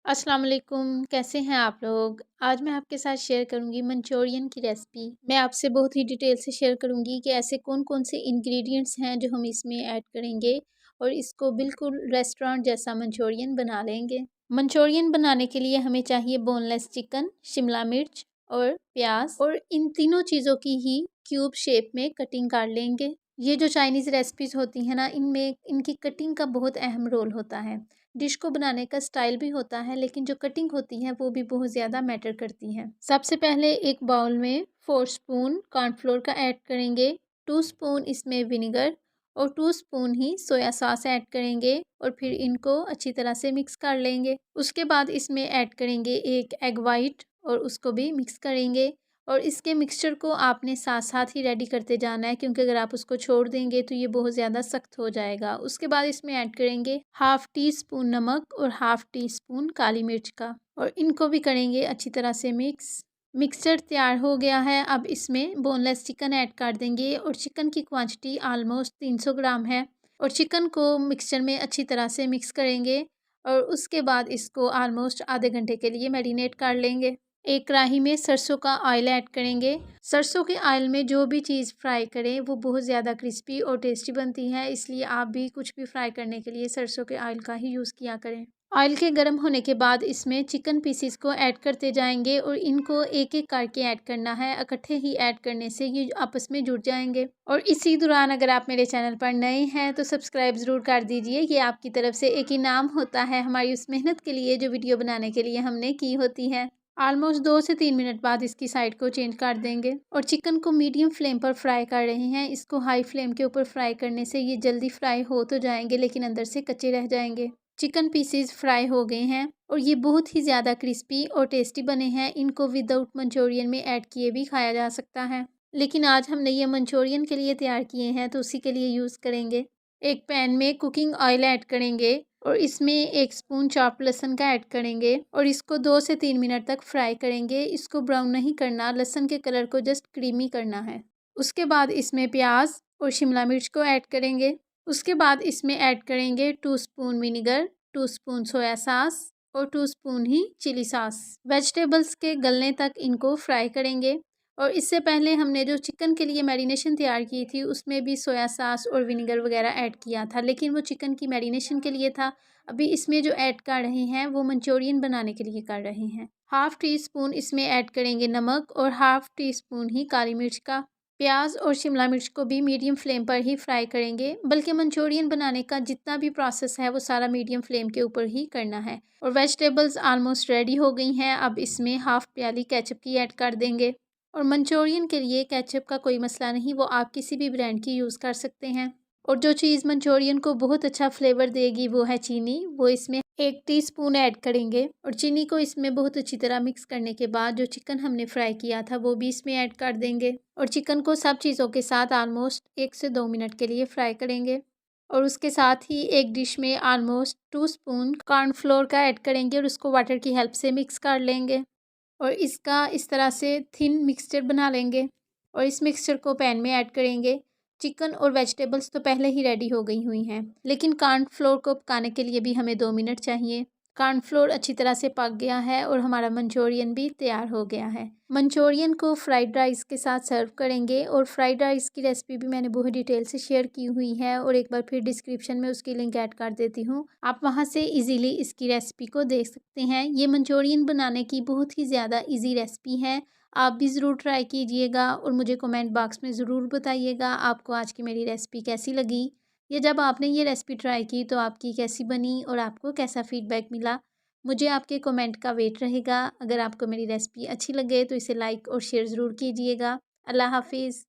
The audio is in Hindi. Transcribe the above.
अस्सलाम वालेकुम, कैसे हैं आप लोग। आज मैं आपके साथ शेयर करूंगी मंचूरियन की रेसिपी। मैं आपसे बहुत ही डिटेल से शेयर करूंगी कि ऐसे कौन कौन से इंग्रेडिएंट्स हैं जो हम इसमें ऐड करेंगे और इसको बिल्कुल रेस्टोरेंट जैसा मंचूरियन बना लेंगे। मंचूरियन बनाने के लिए हमें चाहिए बोनलेस चिकन, शिमला मिर्च और प्याज, और इन तीनों चीज़ों की ही क्यूब शेप में कटिंग कर लेंगे। ये जो चाइनीज़ रेसिपीज़ होती हैं ना, इनमें इनकी कटिंग का बहुत अहम रोल होता है। डिश को बनाने का स्टाइल भी होता है, लेकिन जो कटिंग होती है वो भी बहुत ज़्यादा मैटर करती है। सबसे पहले एक बाउल में 4 स्पून कॉर्नफ्लोर का ऐड करेंगे, 2 स्पून इसमें विनेगर और 2 स्पून ही सोया सॉस ऐड करेंगे और फिर इनको अच्छी तरह से मिक्स कर लेंगे। उसके बाद इसमें ऐड करेंगे एक एग वाइट और उसको भी मिक्स करेंगे। और इसके मिक्सचर को आपने साथ साथ ही रेडी करते जाना है, क्योंकि अगर आप उसको छोड़ देंगे तो ये बहुत ज़्यादा सख्त हो जाएगा। उसके बाद इसमें ऐड करेंगे हाफ़ टी स्पून नमक और हाफ़ टी स्पून काली मिर्च का, और इनको भी करेंगे अच्छी तरह से मिक्स। मिक्सचर तैयार हो गया है। अब इसमें बोनलेस चिकन ऐड कर देंगे और चिकन की क्वांटिटी ऑलमोस्ट 300 ग्राम है। और चिकन को मिक्सचर में अच्छी तरह से मिक्स करेंगे और उसके बाद इसको ऑलमोस्ट आधे घंटे के लिए मैरिनेट कर लेंगे। एक कढ़ाई में सरसों का ऑयल ऐड करेंगे। सरसों के ऑयल में जो भी चीज़ फ्राई करें वो बहुत ज़्यादा क्रिस्पी और टेस्टी बनती है, इसलिए आप भी कुछ भी फ्राई करने के लिए सरसों के ऑयल का ही यूज़ किया करें। ऑयल के गर्म होने के बाद इसमें चिकन पीसीस को ऐड करते जाएंगे और इनको एक एक करके ऐड करना है। इकट्ठे ही ऐड करने से ये आपस में जुड़ जाएंगे। और इसी दौरान अगर आप मेरे चैनल पर नए हैं तो सब्सक्राइब ज़रूर कर दीजिए। ये आपकी तरफ से एक इनाम होता है हमारी उस मेहनत के लिए जो वीडियो बनाने के लिए हमने की होती है। ऑलमोस्ट 2 से 3 मिनट बाद इसकी साइड को चेंज कर देंगे और चिकन को मीडियम फ्लेम पर फ्राई कर रहे हैं। इसको हाई फ्लेम के ऊपर फ्राई करने से ये जल्दी फ्राई हो तो जाएंगे, लेकिन अंदर से कच्चे रह जाएंगे। चिकन पीसेस फ्राई हो गए हैं और ये बहुत ही ज़्यादा क्रिस्पी और टेस्टी बने हैं। इनको विदाउट मंचूरियन में ऐड किए भी खाया जा सकता है, लेकिन आज हमने ये मंचूरियन के लिए तैयार किए हैं तो उसी के लिए यूज़ करेंगे। एक पैन में कुकिंग ऑयल ऐड करेंगे और इसमें 1 स्पून चॉप लहसुन का ऐड करेंगे और इसको 2 से 3 मिनट तक फ्राई करेंगे। इसको ब्राउन नहीं करना, लहसुन के कलर को जस्ट क्रीमी करना है। उसके बाद इसमें प्याज और शिमला मिर्च को ऐड करेंगे। उसके बाद इसमें ऐड करेंगे 2 spoon vinegar, 2 spoon soya sauce और 2 स्पून ही चिली सॉस। वेजिटेबल्स के गलने तक इनको फ्राई करेंगे। और इससे पहले हमने जो चिकन के लिए मैरिनेशन तैयार की थी उसमें भी सोया सॉस और विनेगर वगैरह ऐड किया था, लेकिन वो चिकन की मैरिनेशन के लिए था। अभी इसमें जो ऐड कर रहे हैं वो मंचूरियन बनाने के लिए कर रहे हैं। हाफ़ टी स्पून इसमें ऐड करेंगे नमक और हाफ़ टी स्पून ही काली मिर्च का। प्याज और शिमला मिर्च को भी मीडियम फ्लेम पर ही फ्राई करेंगे, बल्कि मंचूरियन बनाने का जितना भी प्रोसेस है वो सारा मीडियम फ्लेम के ऊपर ही करना है। और वेजिटेबल्स ऑलमोस्ट रेडी हो गई हैं। अब इसमें हाफ़ प्याली केचप की ऐड कर देंगे। और मंचूरियन के लिए केचप का कोई मसला नहीं, वो आप किसी भी ब्रांड की यूज़ कर सकते हैं। और जो चीज़ मंचूरियन को बहुत अच्छा फ्लेवर देगी वो है चीनी। वो इसमें 1 टीस्पून ऐड करेंगे और चीनी को इसमें बहुत अच्छी तरह मिक्स करने के बाद जो चिकन हमने फ्राई किया था वो भी इसमें ऐड कर देंगे और चिकन को सब चीज़ों के साथ ऑलमोस्ट 1 से 2 मिनट के लिए फ्राई करेंगे। और उसके साथ ही एक डिश में ऑलमोस्ट 2 स्पून कॉर्नफ्लोर का ऐड करेंगे और उसको वाटर की हेल्प से मिक्स कर लेंगे और इसका इस तरह से थिन मिक्सचर बना लेंगे और इस मिक्सचर को पैन में ऐड करेंगे। चिकन और वेजिटेबल्स तो पहले ही रेडी हो गई हुई हैं, लेकिन कॉर्नफ्लोर को पकाने के लिए भी हमें 2 मिनट चाहिए। कॉर्नफ्लोर अच्छी तरह से पक गया है और हमारा मंचूरियन भी तैयार हो गया है। मंचूरियन को फ्राइड राइस के साथ सर्व करेंगे और फ्राइड राइस की रेसिपी भी मैंने बहुत डिटेल से शेयर की हुई है और एक बार फिर डिस्क्रिप्शन में उसकी लिंक ऐड कर देती हूँ, आप वहाँ से इजीली इसकी रेसिपी को देख सकते हैं। ये मंचूरियन बनाने की बहुत ही ज़्यादा इजी रेसिपी है, आप भी ज़रूर ट्राई कीजिएगा और मुझे कमेंट बॉक्स में ज़रूर बताइएगा आपको आज की मेरी रेसिपी कैसी लगी, या जब आपने ये रेसिपी ट्राई की तो आपकी कैसी बनी और आपको कैसा फ़ीडबैक मिला। मुझे आपके कमेंट का वेट रहेगा। अगर आपको मेरी रेसिपी अच्छी लगे तो इसे लाइक और शेयर ज़रूर कीजिएगा। अल्लाह हाफ़िज़।